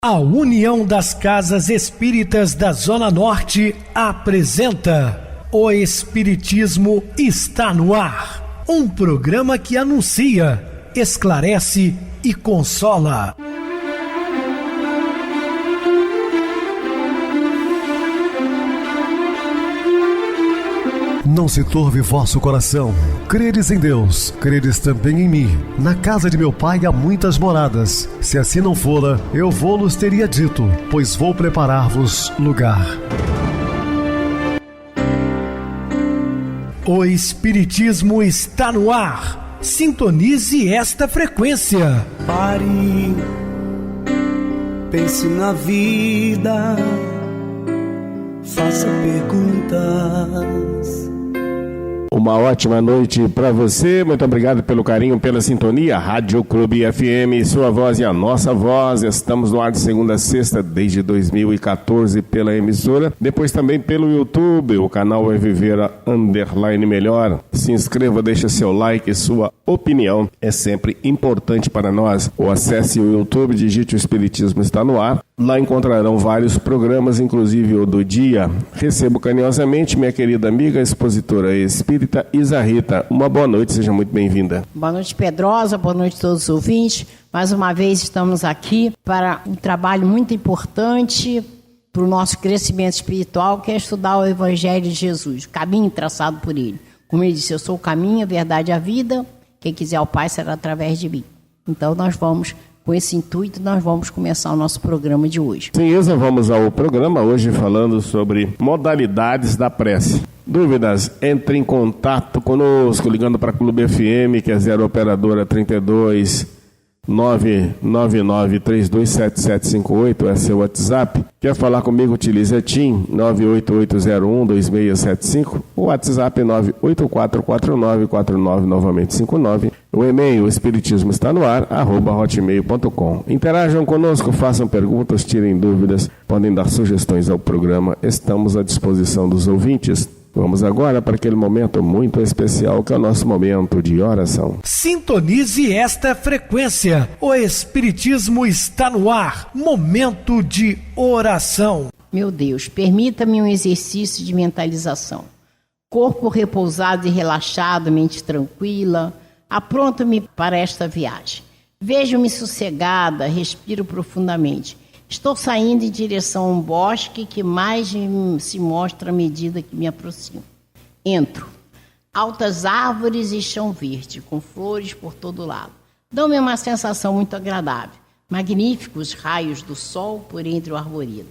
A União das Casas Espíritas da Zona Norte apresenta O Espiritismo está no ar, um programa que anuncia, esclarece e consola. Não se turve vosso coração. Credes em Deus, credes também em mim. Na casa de meu pai há muitas moradas. Se assim não fora, eu vou-los teria dito, pois vou preparar-vos lugar. O Espiritismo está no ar. Sintonize esta frequência. Pare, pense na vida, faça perguntas. Uma ótima noite para você, muito obrigado pelo carinho, pela sintonia. Rádio Clube FM, sua voz e a nossa voz. Estamos no ar de segunda a sexta desde 2014 pela emissora, depois também pelo YouTube, o canal é Viver _ Melhor. Se inscreva, deixa seu like, sua opinião é sempre importante para nós. Ou acesse o YouTube, digite o Espiritismo está no ar. Lá encontrarão vários programas, inclusive o do dia. Recebo carinhosamente minha querida amiga, expositora espírita Isa Rita. Uma boa noite, seja muito bem-vinda. Boa noite, Pedrosa, boa noite a todos os ouvintes. Mais uma vez estamos aqui para um trabalho muito importante para o nosso crescimento espiritual, que é estudar o Evangelho de Jesus, o caminho traçado por ele. Como ele disse, eu sou o caminho, a verdade e a vida. Quem quiser ao Pai será através de mim. Então nós vamos... Com esse intuito, nós vamos começar o nosso programa de hoje. Sim, Isa, vamos ao programa hoje falando sobre modalidades da prece. Dúvidas? Entre em contato conosco, ligando para a Clube FM, que é 0 operadora 32 999327758, é seu WhatsApp. Quer falar comigo? Utilize a TIM 988012675. O WhatsApp é 9844949, novamente 59. O e-mail, o espiritismo está no ar, @hotmail.com. Interajam conosco, façam perguntas, tirem dúvidas, podem dar sugestões ao programa. Estamos à disposição dos ouvintes. Vamos agora para aquele momento muito especial que é o nosso momento de oração. Sintonize esta frequência. O Espiritismo está no ar. Momento de oração. Meu Deus, permita-me um exercício de mentalização. Corpo repousado e relaxado, mente tranquila. Apronto-me para esta viagem. Vejo-me sossegada, respiro profundamente. Estou saindo em direção a um bosque que mais se mostra à medida que me aproximo. Entro. Altas árvores e chão verde, com flores por todo lado. Dão-me uma sensação muito agradável. Magníficos raios do sol por entre o arvoredo.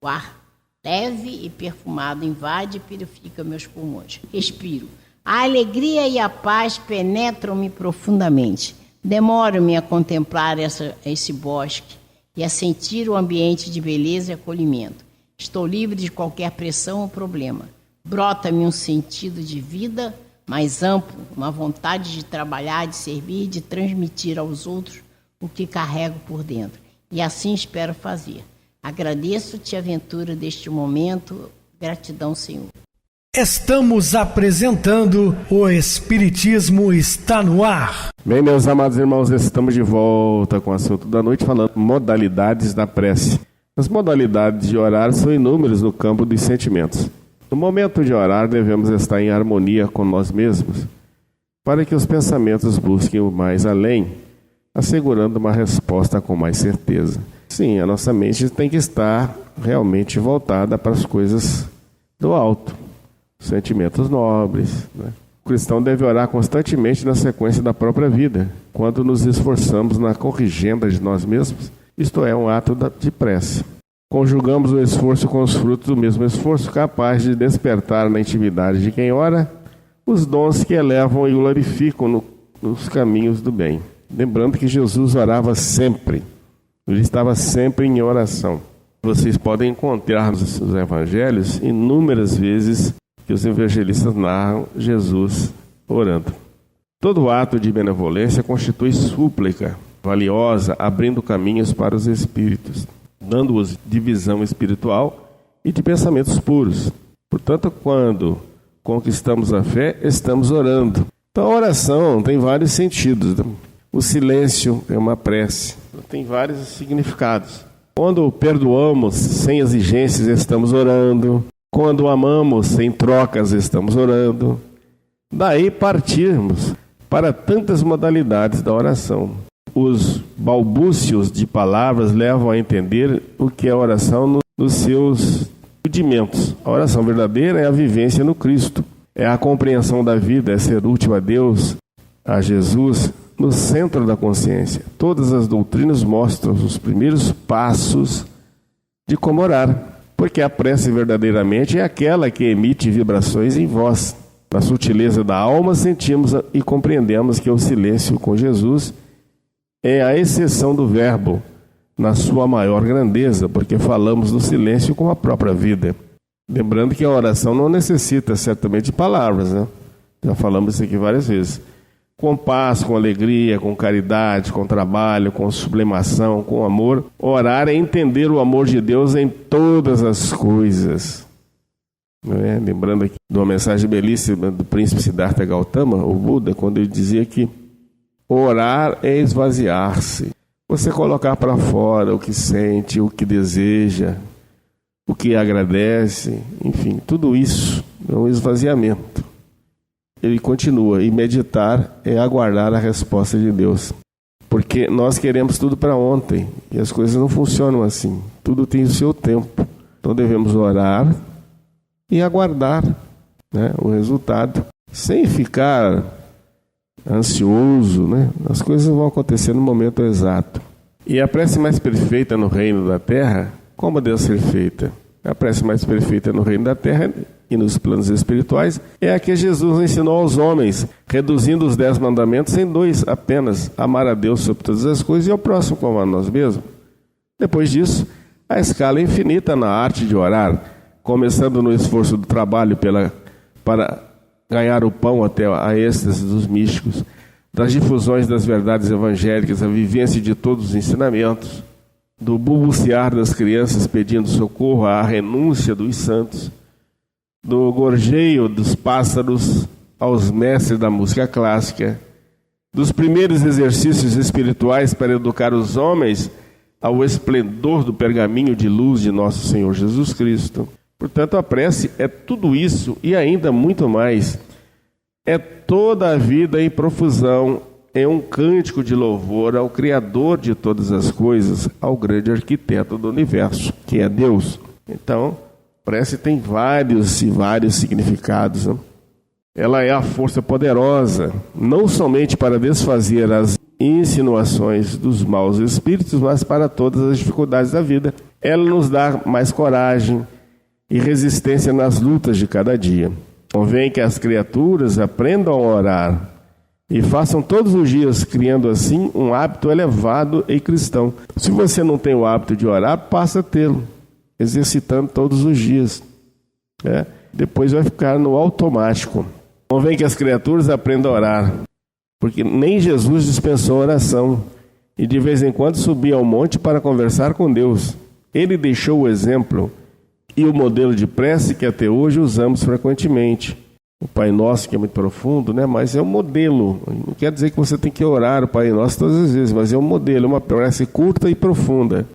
O ar leve e perfumado invade e purifica meus pulmões. Respiro. A alegria e a paz penetram-me profundamente. Demoro-me a contemplar esse bosque e a sentir o ambiente de beleza e acolhimento. Estou livre de qualquer pressão ou problema. Brota-me um sentido de vida mais amplo, uma vontade de trabalhar, de servir, de transmitir aos outros o que carrego por dentro. E assim espero fazer. Agradeço-te a aventura deste momento. Gratidão, Senhor. Estamos apresentando O Espiritismo está no ar. Bem, meus amados irmãos, estamos de volta com o assunto da noite, falando modalidades da prece. As modalidades de orar são inúmeras no campo dos sentimentos. No momento de orar, devemos estar em harmonia com nós mesmos, para que os pensamentos busquem o mais além, assegurando uma resposta com mais certeza. Sim, a nossa mente tem que estar realmente voltada para as coisas do alto. Sentimentos nobres, né? O cristão deve orar constantemente na sequência da própria vida, quando nos esforçamos na corrigenda de nós mesmos, isto é, um ato de prece. Conjugamos o esforço com os frutos do mesmo esforço, capaz de despertar na intimidade de quem ora os dons que elevam e glorificam nos caminhos do bem. Lembrando que Jesus orava sempre, ele estava sempre em oração. Vocês podem encontrar nos evangelhos inúmeras vezes que os evangelistas narram Jesus orando. Todo ato de benevolência constitui súplica valiosa, abrindo caminhos para os espíritos, dando-os de visão espiritual e de pensamentos puros. Portanto, quando conquistamos a fé, estamos orando. Então, a oração tem vários sentidos. O silêncio é uma prece, tem vários significados. Quando perdoamos sem exigências, estamos orando. Quando amamos sem trocas, estamos orando. Daí partirmos para tantas modalidades da oração. Os balbúcios de palavras levam a entender o que é a oração nos seus rudimentos. A oração verdadeira é a vivência no Cristo. É a compreensão da vida, é ser útil a Deus, a Jesus, no centro da consciência. Todas as doutrinas mostram os primeiros passos de como orar, porque a prece verdadeiramente é aquela que emite vibrações em voz. Na sutileza da alma sentimos e compreendemos que o silêncio com Jesus é a exceção do verbo na sua maior grandeza, porque falamos do silêncio com a própria vida. Lembrando que a oração não necessita certamente de palavras, né? Já falamos isso aqui várias vezes. Com paz, com alegria, com caridade, com trabalho, com sublimação, com amor. Orar é entender o amor de Deus em todas as coisas. Lembrando aqui de uma mensagem belíssima do príncipe Siddhartha Gautama, o Buda, quando ele dizia que orar é esvaziar-se. Você colocar para fora o que sente, o que deseja, o que agradece, enfim, tudo isso é um esvaziamento. Ele continua, e meditar é aguardar a resposta de Deus. Porque nós queremos tudo para ontem, e as coisas não funcionam assim. Tudo tem o seu tempo. Então devemos orar e aguardar, né, o resultado, sem ficar ansioso, né? As coisas vão acontecer no momento exato. E a prece mais perfeita no reino da terra, como deve ser feita? A prece mais perfeita no reino da terra e nos planos espirituais é a que Jesus ensinou aos homens, reduzindo os 10 mandamentos em 2 apenas: amar a Deus sobre todas as coisas e ao próximo como a nós mesmos. Depois disso, a escala é infinita na arte de orar, começando no esforço do trabalho para ganhar o pão até a êxtase dos místicos, das difusões das verdades evangélicas, a vivência de todos os ensinamentos, do balbuciar das crianças pedindo socorro, à renúncia dos santos, do gorjeio dos pássaros aos mestres da música clássica, dos primeiros exercícios espirituais para educar os homens ao esplendor do pergaminho de luz de nosso Senhor Jesus Cristo. Portanto, a prece é tudo isso e ainda muito mais. É toda a vida em profusão, é um cântico de louvor ao Criador de todas as coisas, ao grande arquiteto do universo, que é Deus. Então, a prece tem vários e vários significados, né? Ela é a força poderosa, não somente para desfazer as insinuações dos maus espíritos, mas para todas as dificuldades da vida. Ela nos dá mais coragem e resistência nas lutas de cada dia. Convém que as criaturas aprendam a orar e façam todos os dias, criando assim um hábito elevado e cristão. Se você não tem o hábito de orar, passa a tê-lo, exercitando todos os dias. Depois vai ficar no automático. Convém que as criaturas aprendam a orar, porque nem Jesus dispensou oração e de vez em quando subia ao monte para conversar com Deus. Ele deixou o exemplo e o modelo de prece que até hoje usamos frequentemente. O Pai Nosso, que é muito profundo, né? Mas é um modelo. Não quer dizer que você tem que orar o Pai Nosso todas as vezes, mas é um modelo, uma prece curta e profunda.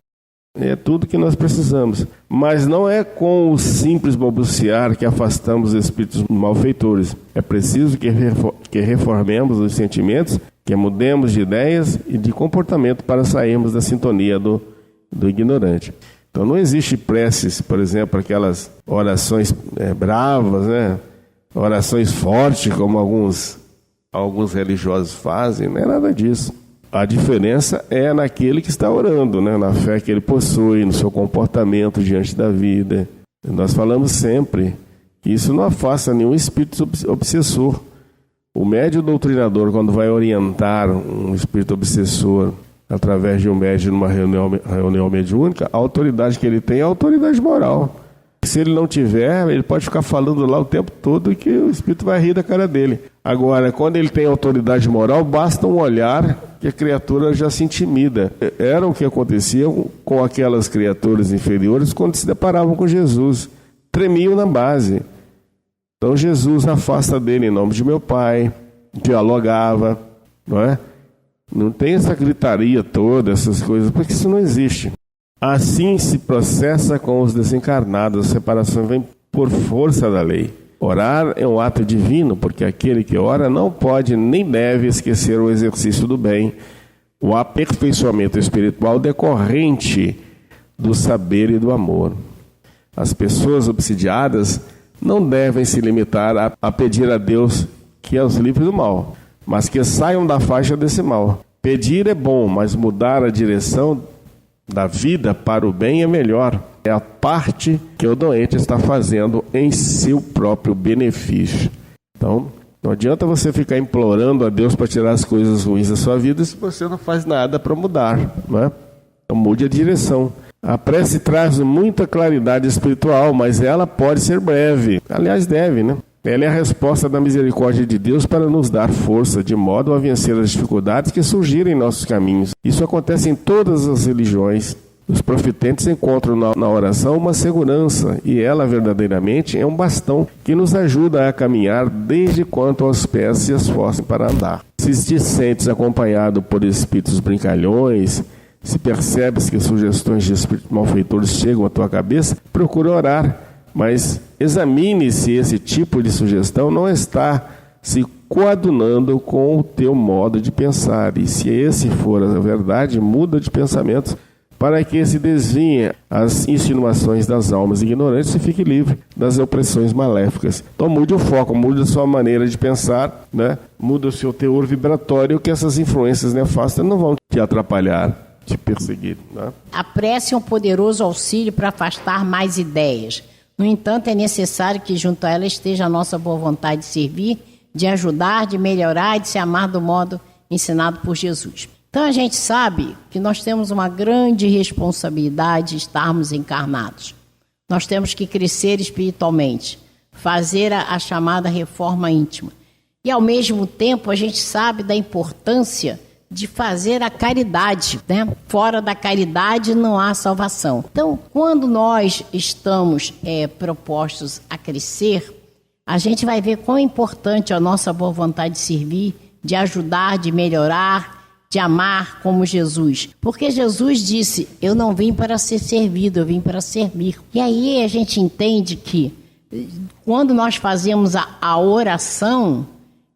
É tudo que nós precisamos. Mas não é com o simples balbuciar que afastamos os espíritos malfeitores. É preciso que reformemos os sentimentos, que mudemos de ideias e de comportamento para sairmos da sintonia do ignorante. Então não existe preces, por exemplo, aquelas orações bravas, né? Orações fortes, como alguns religiosos fazem, não é nada disso. A diferença é naquele que está orando, né? Na fé que ele possui, no seu comportamento diante da vida. Nós falamos sempre que isso não afasta nenhum espírito obsessor. O médium doutrinador, quando vai orientar um espírito obsessor através de um médium numa reunião mediúnica, a autoridade que ele tem é a autoridade moral. Se ele não tiver, ele pode ficar falando lá o tempo todo que o espírito vai rir da cara dele. Agora, quando ele tem autoridade moral, basta um olhar que a criatura já se intimida. Era o que acontecia com aquelas criaturas inferiores quando se deparavam com Jesus. Tremiam na base. Então Jesus afasta dele em nome de meu Pai, dialogava, não é? Não tem essa gritaria toda, essas coisas, porque isso não existe. Assim se processa com os desencarnados, a separação vem por força da lei. Orar é um ato divino, porque aquele que ora não pode nem deve esquecer o exercício do bem, o aperfeiçoamento espiritual decorrente do saber e do amor. As pessoas obsidiadas não devem se limitar a pedir a Deus que os livre do mal, mas que saiam da faixa desse mal. Pedir é bom, mas mudar a direção da vida para o bem é melhor. É a parte que o doente está fazendo em seu próprio benefício. Então, não adianta você ficar implorando a Deus para tirar as coisas ruins da sua vida se você não faz nada para mudar, não é? Então, mude a direção. A prece traz muita claridade espiritual, mas ela pode ser breve. Aliás, deve, né? Ela é a resposta da misericórdia de Deus para nos dar força, de modo a vencer as dificuldades que surgirem em nossos caminhos. Isso acontece em todas as religiões. Os profetentes encontram na oração uma segurança, e ela verdadeiramente é um bastão que nos ajuda a caminhar desde quanto aos pés se esforcem para andar. Se te sentes acompanhado por espíritos brincalhões, se percebes que sugestões de espíritos malfeitores chegam à tua cabeça, procura orar, mas examine se esse tipo de sugestão não está se coadunando com o teu modo de pensar, e se esse for a verdade, muda de pensamento para que se desviem as insinuações das almas ignorantes e fique livre das opressões maléficas. Então mude o foco, mude a sua maneira de pensar, né? Mude o seu teor vibratório, que essas influências nefastas não vão te atrapalhar, te perseguir, né? A prece é um poderoso auxílio para afastar mais ideias. No entanto, é necessário que junto a ela esteja a nossa boa vontade de servir, de ajudar, de melhorar e de se amar do modo ensinado por Jesus. Então a gente sabe que nós temos uma grande responsabilidade de estarmos encarnados. Nós temos que crescer espiritualmente, fazer a chamada reforma íntima. E ao mesmo tempo a gente sabe da importância de fazer a caridade, né? Fora da caridade não há salvação. Então, quando nós estamos propostos a crescer, a gente vai ver quão importante é a nossa boa vontade de servir, de ajudar, de melhorar, de amar como Jesus. Porque Jesus disse, eu não vim para ser servido, eu vim para servir. E aí a gente entende que quando nós fazemos a oração,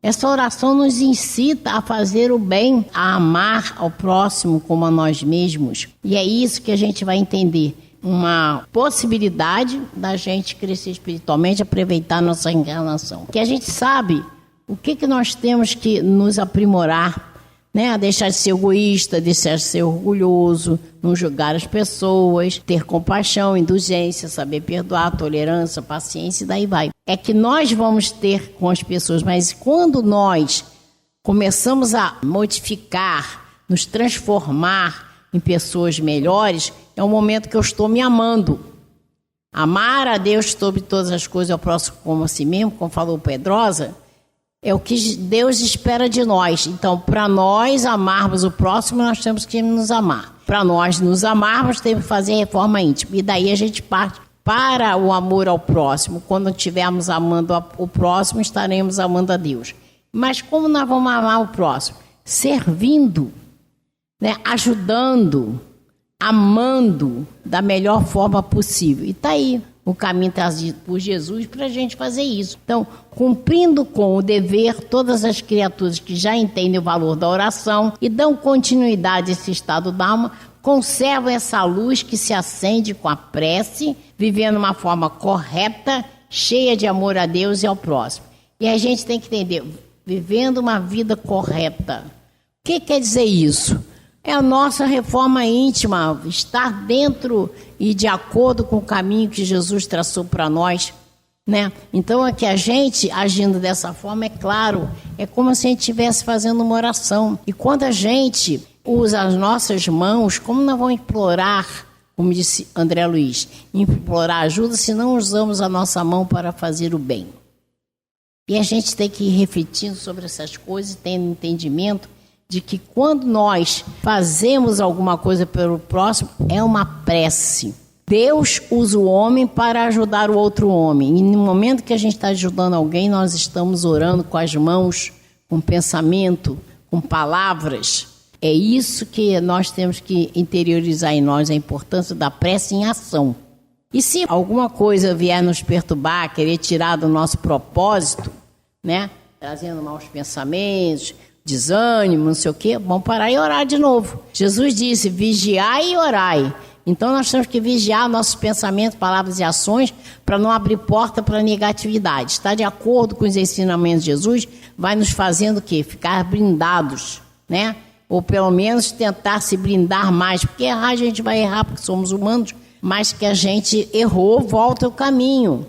essa oração nos incita a fazer o bem, a amar ao próximo como a nós mesmos. E é isso que a gente vai entender. Uma possibilidade da gente crescer espiritualmente, aproveitar nossa encarnação. Que a gente sabe o que nós temos que nos aprimorar, né? A deixar de ser egoísta, deixar de ser orgulhoso, não julgar as pessoas, ter compaixão, indulgência, saber perdoar, tolerância, paciência e daí vai. É que nós vamos ter com as pessoas, mas quando nós começamos a modificar, nos transformar em pessoas melhores, é o momento que eu estou me amando. Amar a Deus sobre todas as coisas, ao próximo como a si mesmo, como falou Pedrosa, é o que Deus espera de nós. Então, para nós amarmos o próximo, nós temos que nos amar. Para nós nos amarmos, temos que fazer reforma íntima. E daí a gente parte para o amor ao próximo. Quando estivermos amando o próximo, estaremos amando a Deus. Mas como nós vamos amar o próximo? Servindo, né? Ajudando, amando da melhor forma possível. E está aí o caminho trazido por Jesus para a gente fazer isso. Então, cumprindo com o dever, todas as criaturas que já entendem o valor da oração e dão continuidade a esse estado da alma, conservam essa luz que se acende com a prece, vivendo uma forma correta, cheia de amor a Deus e ao próximo. E a gente tem que entender, vivendo uma vida correta. O que quer dizer isso? É a nossa reforma íntima, estar dentro e de acordo com o caminho que Jesus traçou para nós, né? Então, é que a gente, agindo dessa forma, é claro, é como se a gente estivesse fazendo uma oração. E quando a gente usa as nossas mãos, como nós vamos implorar, como disse André Luiz, implorar ajuda se não usamos a nossa mão para fazer o bem? E a gente tem que ir refletindo sobre essas coisas, tendo entendimento de que quando nós fazemos alguma coisa pelo próximo, é uma prece. Deus usa o homem para ajudar o outro homem. E no momento que a gente está ajudando alguém, nós estamos orando com as mãos, com pensamento, com palavras. É isso que nós temos que interiorizar em nós, a importância da prece em ação. E se alguma coisa vier nos perturbar, querer tirar do nosso propósito, né? Trazendo maus pensamentos, desânimo, não sei o quê, vamos parar e orar de novo. Jesus disse, vigiai e orai. Então nós temos que vigiar nossos pensamentos, palavras e ações para não abrir porta para negatividade. Estar de acordo com os ensinamentos de Jesus vai nos fazendo o quê? Ficar blindados, né? Ou pelo menos tentar se blindar mais, porque errar a gente vai errar porque somos humanos, mas que a gente errou, volta o caminho.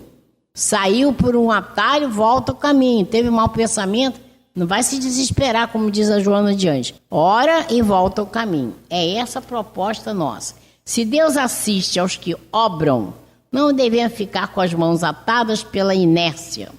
Saiu por um atalho, volta o caminho. Teve mau pensamento, não vai se desesperar, como diz a Joana de Anjos. Ora e volta o caminho. É essa a proposta nossa. Se Deus assiste aos que obram, não devemos ficar com as mãos atadas pela inércia.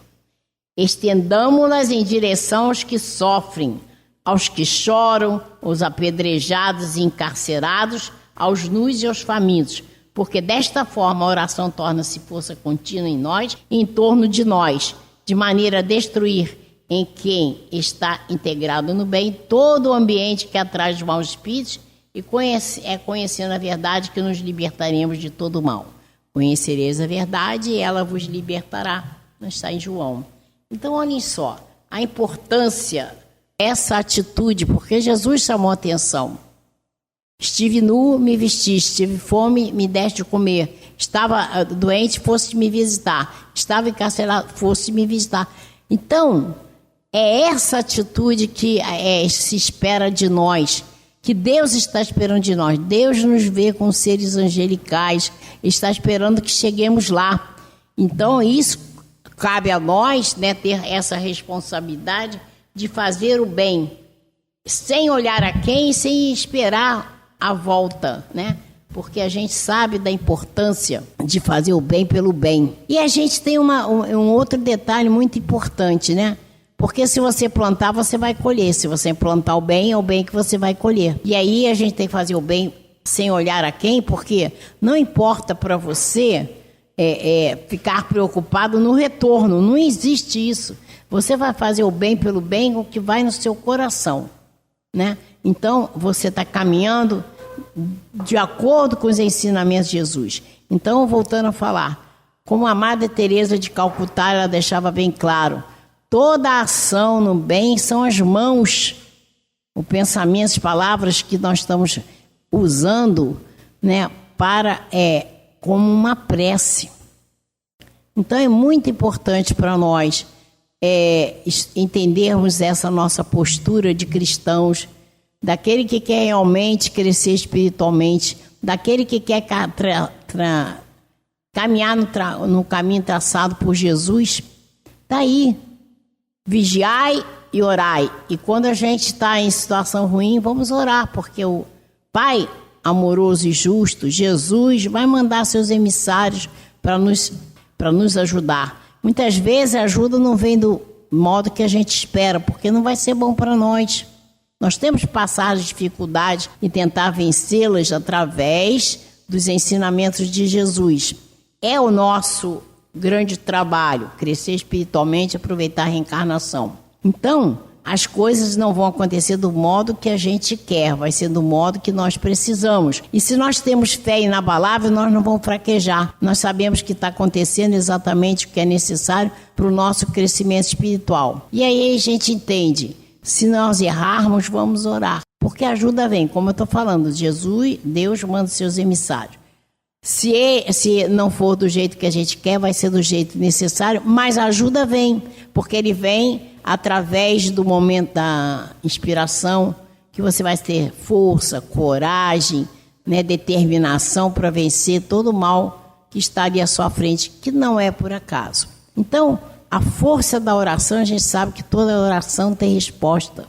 Estendamo-las em direção aos que sofrem, aos que choram, aos apedrejados e encarcerados, aos nus e aos famintos, porque desta forma a oração torna-se força contínua em nós e em torno de nós, de maneira a destruir em quem está integrado no bem todo o ambiente que atrai os maus espíritos, e conhecendo a verdade que nos libertaremos de todo o mal. Conhecereis a verdade e ela vos libertará. Não está em João. Então, olhem só, a importância dessa atitude, porque Jesus chamou a atenção. Estive nu, me vestiste, estive fome, me deste de comer. Estava doente, foste me visitar. Estava encarcerado, foste me visitar. Então, é essa atitude que se espera de nós, que Deus está esperando de nós. Deus nos vê com seres angelicais, está esperando que cheguemos lá. Então, isso cabe a nós, né, ter essa responsabilidade de fazer o bem, sem olhar a quem e sem esperar a volta, né? Porque a gente sabe da importância de fazer o bem pelo bem. E a gente tem um outro detalhe muito importante, né? Porque se você plantar, você vai colher. Se você plantar o bem, é o bem que você vai colher. E aí a gente tem que fazer o bem sem olhar a quem, porque não importa para você ficar preocupado no retorno. Não existe isso. Você vai fazer o bem pelo bem, o que vai no seu coração, né? Então, você está caminhando de acordo com os ensinamentos de Jesus. Então, voltando a falar, como a Madre Teresa de Calcutá, ela deixava bem claro, toda a ação no bem são as mãos, o pensamento, as palavras que nós estamos usando, né, como uma prece. Então é muito importante para nós entendermos essa nossa postura de cristãos, daquele que quer realmente crescer espiritualmente, daquele que quer caminhar no caminho traçado por Jesus. Está aí. Vigiai e orai. E quando a gente está em situação ruim, vamos orar, porque o Pai amoroso e justo, Jesus, vai mandar seus emissários para nos ajudar. Muitas vezes a ajuda não vem do modo que a gente espera, porque não vai ser bom para nós. Nós temos que passar as dificuldades e tentar vencê-las através dos ensinamentos de Jesus. É o nosso grande trabalho, crescer espiritualmente, aproveitar a reencarnação. Então, as coisas não vão acontecer do modo que a gente quer, vai ser do modo que nós precisamos. E se nós temos fé inabalável, nós não vamos fraquejar. Nós sabemos que está acontecendo exatamente o que é necessário para o nosso crescimento espiritual. E aí a gente entende, se nós errarmos, vamos orar. Porque a ajuda vem, como eu estou falando, Jesus, Deus manda seus emissários. Se não for do jeito que a gente quer, vai ser do jeito necessário, mas a ajuda vem, porque ele vem através do momento da inspiração, que você vai ter força, coragem, né, determinação para vencer todo o mal que está ali à sua frente, que não é por acaso. Então, a força da oração, a gente sabe que toda oração tem resposta.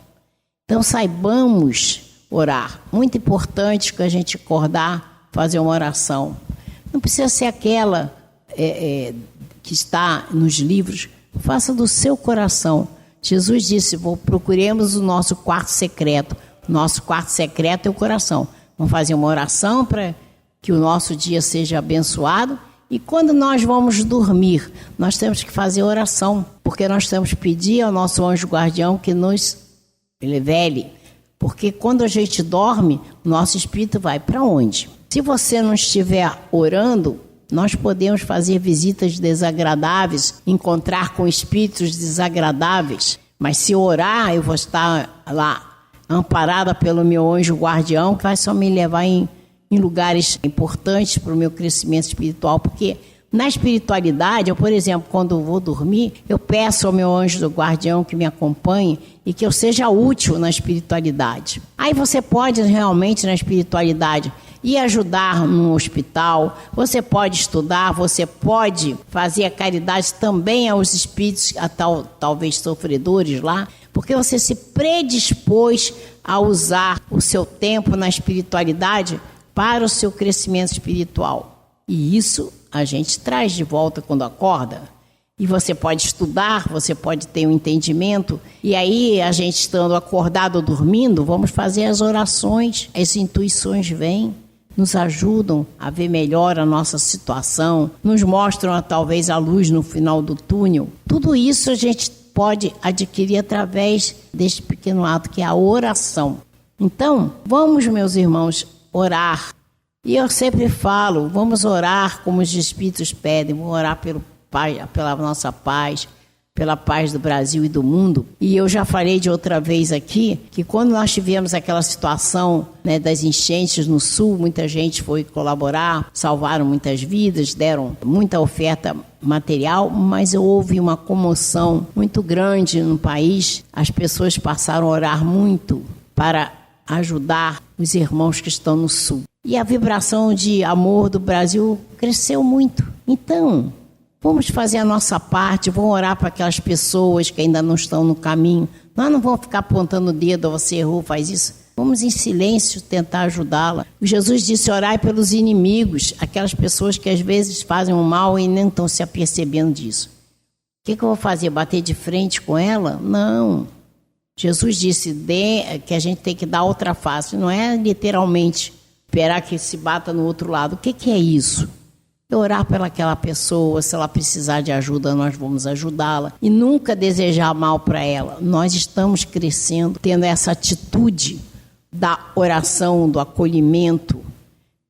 Então, saibamos orar. Muito importante que a gente acordar, fazer uma oração. Não precisa ser aquela que está nos livros. Faça do seu coração. Jesus disse, procuremos o nosso quarto secreto. Nosso quarto secreto é o coração. Vamos fazer uma oração para que o nosso dia seja abençoado. E quando nós vamos dormir, nós temos que fazer oração, porque nós temos que pedir ao nosso anjo guardião que nos vele. Porque quando a gente dorme, o nosso espírito vai para onde? Se você não estiver orando, nós podemos fazer visitas desagradáveis, encontrar com espíritos desagradáveis. Mas se orar, eu vou estar lá amparada pelo meu anjo guardião, que vai só me levar em lugares importantes para o meu crescimento espiritual. Porque na espiritualidade, eu, por exemplo, quando eu vou dormir, eu peço ao meu anjo do guardião que me acompanhe e que eu seja útil na espiritualidade. Aí você pode realmente, na espiritualidade, ir ajudar num hospital, você pode estudar, você pode fazer a caridade também aos espíritos, talvez sofredores lá, porque você se predispôs a usar o seu tempo na espiritualidade para o seu crescimento espiritual. E isso a gente traz de volta quando acorda. E você pode estudar, você pode ter um entendimento. E aí, a gente estando acordado ou dormindo, vamos fazer as orações. As intuições vêm, nos ajudam a ver melhor a nossa situação, nos mostram talvez a luz no final do túnel. Tudo isso a gente pode adquirir através deste pequeno ato que é a oração. Então, vamos, meus irmãos, orar. E eu sempre falo, vamos orar como os espíritos pedem, vamos orar pela nossa paz, pela paz do Brasil e do mundo. E eu já falei de outra vez aqui, que quando nós tivemos aquela situação, né, das enchentes no sul, muita gente foi colaborar, salvaram muitas vidas, deram muita oferta material, mas houve uma comoção muito grande no país. As pessoas passaram a orar muito para ajudar os irmãos que estão no sul. E a vibração de amor do Brasil cresceu muito. Então, vamos fazer a nossa parte, vamos orar para aquelas pessoas que ainda não estão no caminho. Nós não vamos ficar apontando o dedo, você errou, faz isso. Vamos em silêncio tentar ajudá-la. Jesus disse, orai pelos inimigos, aquelas pessoas que às vezes fazem o mal e nem estão se apercebendo disso. O que eu vou fazer? Bater de frente com ela? Não. Jesus disse que a gente tem que dar outra face. Não é literalmente esperar que se bata no outro lado. O que é isso? É orar pelaquela pessoa, se ela precisar de ajuda, nós vamos ajudá-la. E nunca desejar mal para ela. Nós estamos crescendo, tendo essa atitude da oração, do acolhimento.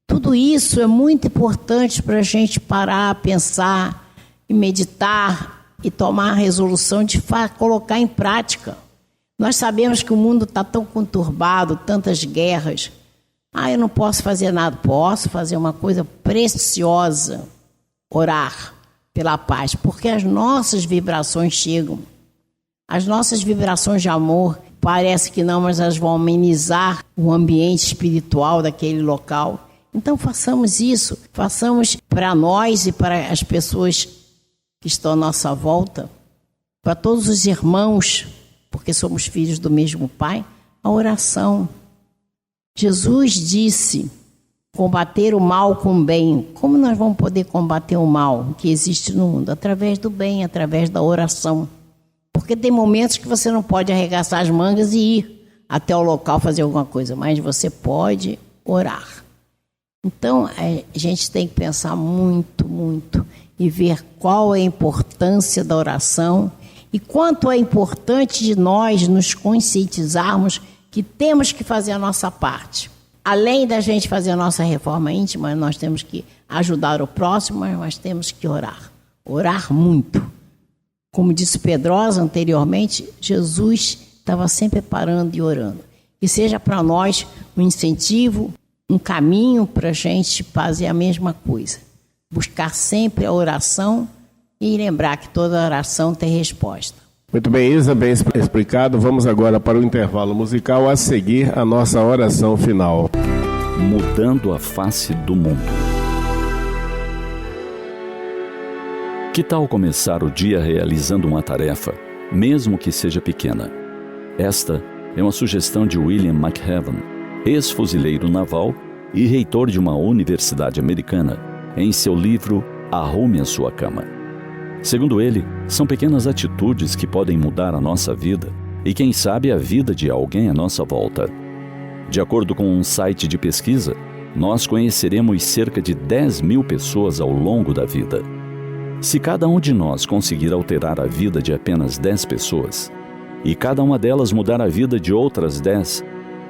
Tudo isso é muito importante para a gente parar, pensar e meditar e tomar a resolução de colocar em prática. Nós sabemos que o mundo está tão conturbado, tantas guerras. Eu não posso fazer nada. Posso fazer uma coisa preciosa, orar pela paz, porque as nossas vibrações chegam. As nossas vibrações de amor, parece que não, mas elas vão amenizar o ambiente espiritual daquele local. Então façamos isso, façamos para nós e para as pessoas que estão à nossa volta, para todos os irmãos, porque somos filhos do mesmo Pai, a oração. Jesus disse, combater o mal com o bem. Como nós vamos poder combater o mal que existe no mundo? Através do bem, através da oração. Porque tem momentos que você não pode arregaçar as mangas e ir até o local fazer alguma coisa, mas você pode orar. Então, a gente tem que pensar muito, muito e ver qual é a importância da oração e quanto é importante de nós nos conscientizarmos que temos que fazer a nossa parte. Além da gente fazer a nossa reforma íntima, nós temos que ajudar o próximo, mas nós temos que orar. Orar muito. Como disse Pedrosa anteriormente, Jesus estava sempre parando e orando. Que seja para nós um incentivo, um caminho para a gente fazer a mesma coisa. Buscar sempre a oração e lembrar que toda oração tem resposta. Muito bem, Isa, bem explicado. Vamos agora para o intervalo musical, a seguir a nossa oração final. Mudando a face do mundo. Que tal começar o dia realizando uma tarefa, mesmo que seja pequena? Esta é uma sugestão de William McHaven, ex-fuzileiro naval e reitor de uma universidade americana, em seu livro Arrume a Sua Cama. Segundo ele, são pequenas atitudes que podem mudar a nossa vida e, quem sabe, a vida de alguém à nossa volta. De acordo com um site de pesquisa, nós conheceremos cerca de 10 mil pessoas ao longo da vida. Se cada um de nós conseguir alterar a vida de apenas 10 pessoas, e cada uma delas mudar a vida de outras 10,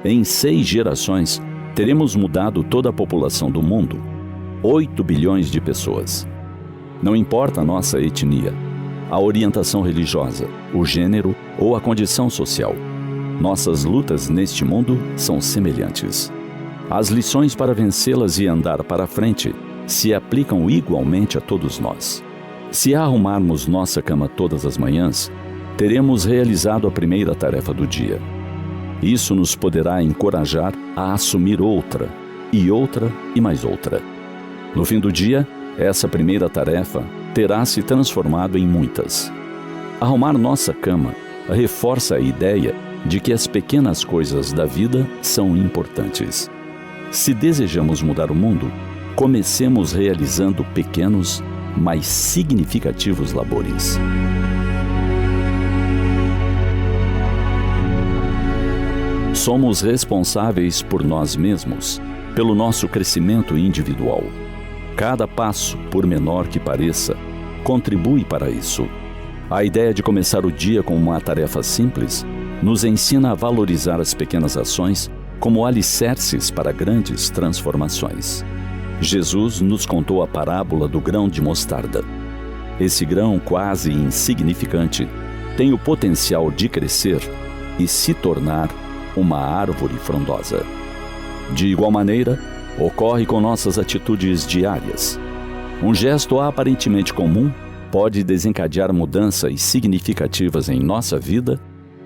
Em 6 gerações, teremos mudado toda a população do mundo, 8 bilhões de pessoas. Não importa a nossa etnia, a orientação religiosa, o gênero ou a condição social. Nossas lutas neste mundo são semelhantes. As lições para vencê-las e andar para frente se aplicam igualmente a todos nós. Se arrumarmos nossa cama todas as manhãs, teremos realizado a primeira tarefa do dia. Isso nos poderá encorajar a assumir outra, e mais outra. No fim do dia, essa primeira tarefa terá se transformado em muitas. Arrumar nossa cama reforça a ideia de que as pequenas coisas da vida são importantes. Se desejamos mudar o mundo, comecemos realizando pequenos, mas significativos labores. Somos responsáveis por nós mesmos, pelo nosso crescimento individual. Cada passo, por menor que pareça, contribui para isso. A ideia de começar o dia com uma tarefa simples nos ensina a valorizar as pequenas ações como alicerces para grandes transformações. Jesus nos contou a parábola do grão de mostarda. Esse grão quase insignificante tem o potencial de crescer e se tornar uma árvore frondosa. De igual maneira, ocorre com nossas atitudes diárias. Um gesto aparentemente comum pode desencadear mudanças significativas em nossa vida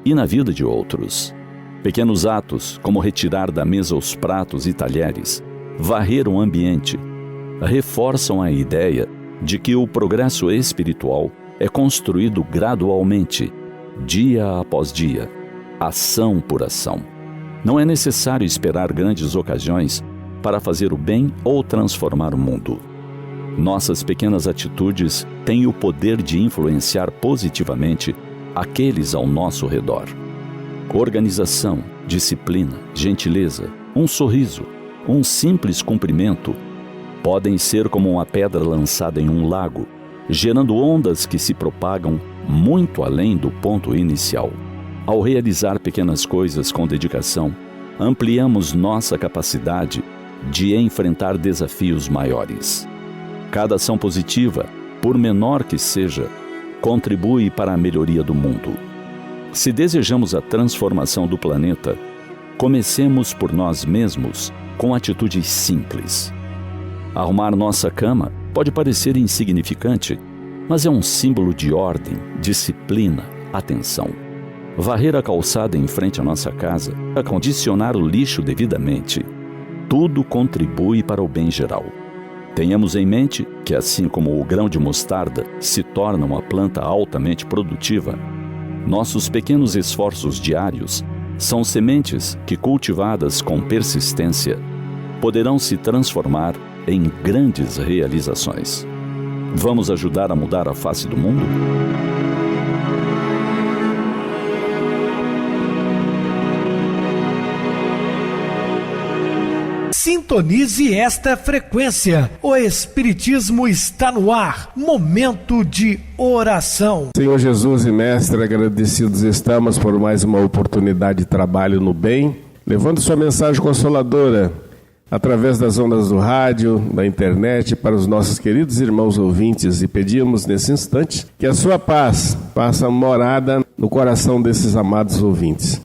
e na vida de outros. Pequenos atos, como retirar da mesa os pratos e talheres, varrer o ambiente, reforçam a ideia de que o progresso espiritual é construído gradualmente, dia após dia, ação por ação. Não é necessário esperar grandes ocasiões para fazer o bem ou transformar o mundo. Nossas pequenas atitudes têm o poder de influenciar positivamente aqueles ao nosso redor. Organização, disciplina, gentileza, um sorriso, um simples cumprimento podem ser como uma pedra lançada em um lago, gerando ondas que se propagam muito além do ponto inicial. Ao realizar pequenas coisas com dedicação, ampliamos nossa capacidade de enfrentar desafios maiores. Cada ação positiva, por menor que seja, contribui para a melhoria do mundo. Se desejamos a transformação do planeta, comecemos por nós mesmos com atitudes simples. Arrumar nossa cama pode parecer insignificante, mas é um símbolo de ordem, disciplina, atenção. Varrer a calçada em frente à nossa casa, acondicionar o lixo devidamente, tudo contribui para o bem geral. Tenhamos em mente que, assim como o grão de mostarda se torna uma planta altamente produtiva, nossos pequenos esforços diários são sementes que, cultivadas com persistência, poderão se transformar em grandes realizações. Vamos ajudar a mudar a face do mundo? Sintonize esta frequência. O Espiritismo está no ar. Momento de oração. Senhor Jesus e Mestre, agradecidos estamos por mais uma oportunidade de trabalho no bem, levando sua mensagem consoladora através das ondas do rádio, da internet, para os nossos queridos irmãos ouvintes, e pedimos nesse instante que a sua paz faça morada no coração desses amados ouvintes.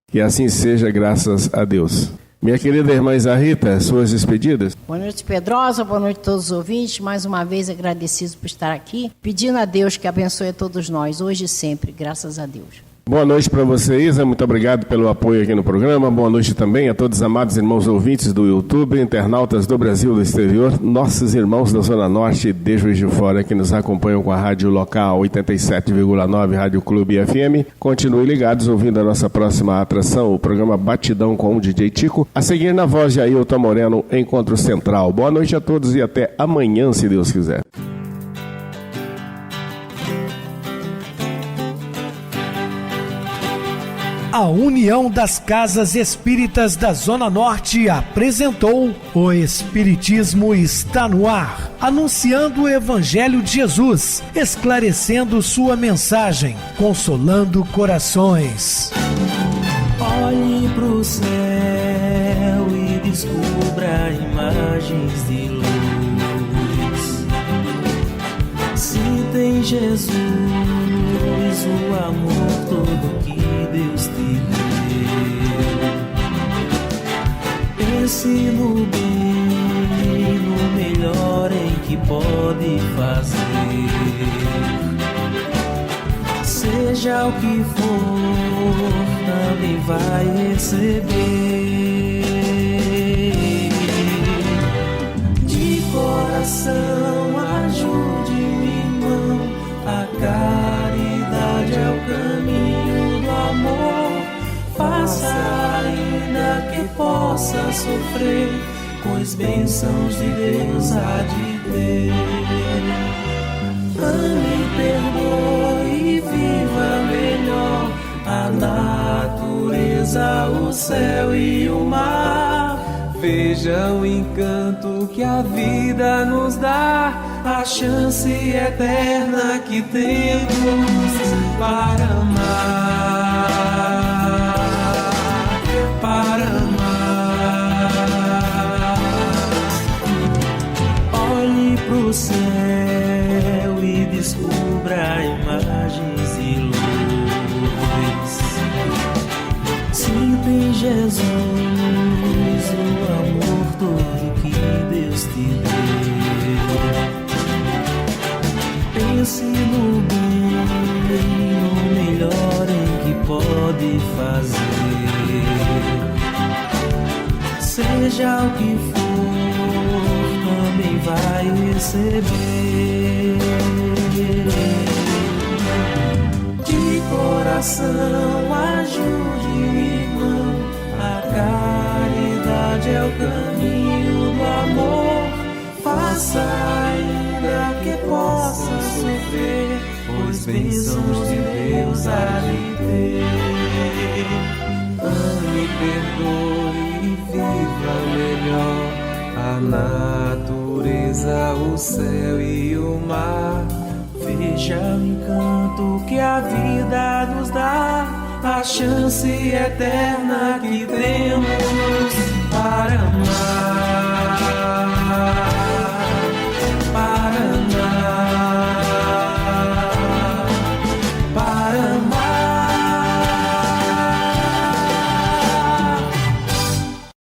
Que assim seja, graças a Deus. Minha querida irmã Isarrita, suas despedidas. Boa noite, Pedrosa, boa noite a todos os ouvintes. Mais uma vez agradecido por estar aqui, pedindo a Deus que abençoe a todos nós, hoje e sempre, graças a Deus. Boa noite para você, Isa, muito obrigado pelo apoio aqui no programa. Boa noite também a todos os amados irmãos ouvintes do YouTube, internautas do Brasil e do exterior, nossos irmãos da Zona Norte e de Juiz de Fora que nos acompanham com a rádio local 87,9 Rádio Clube FM. Continuem ligados ouvindo a nossa próxima atração, o programa Batidão com o DJ Tico. A seguir, na voz de Ailton Moreno, Encontro Central. Boa noite a todos e até amanhã, se Deus quiser. A União das Casas Espíritas da Zona Norte apresentou O Espiritismo está no ar, anunciando o Evangelho de Jesus, esclarecendo sua mensagem, consolando corações. Olhe pro céu. imagens de luz. Se tem Jesus, o amor todo que Deus te deu, pense no bem, no melhor em que pode fazer. Seja o que for, também vai receber. De coração, ajude o irmão. A caridade é o caminho do amor. Faça ainda que possa sofrer, pois bênçãos de Deus há de ter. Ame, perdoe e viva melhor a natureza, o céu e o mar. Veja o encanto que a vida nos dá, a chance eterna que temos para amar, para amar. Olhe pro céu e descubra imagens de luz. Sinta em Jesus o amor todo que Deus te deu. Pense no bem, no melhor em que pode fazer. Seja o que for, também vai receber. De coração, ajude o irmão. A caridade é o caminho do amor. Faça ainda que possa sofrer, pois bênçãos de Deus há de ter. Ame, perdoe e viva melhor a natureza, o céu e o mar. Veja o encanto que a vida nos dá, a chance eterna que temos para amar.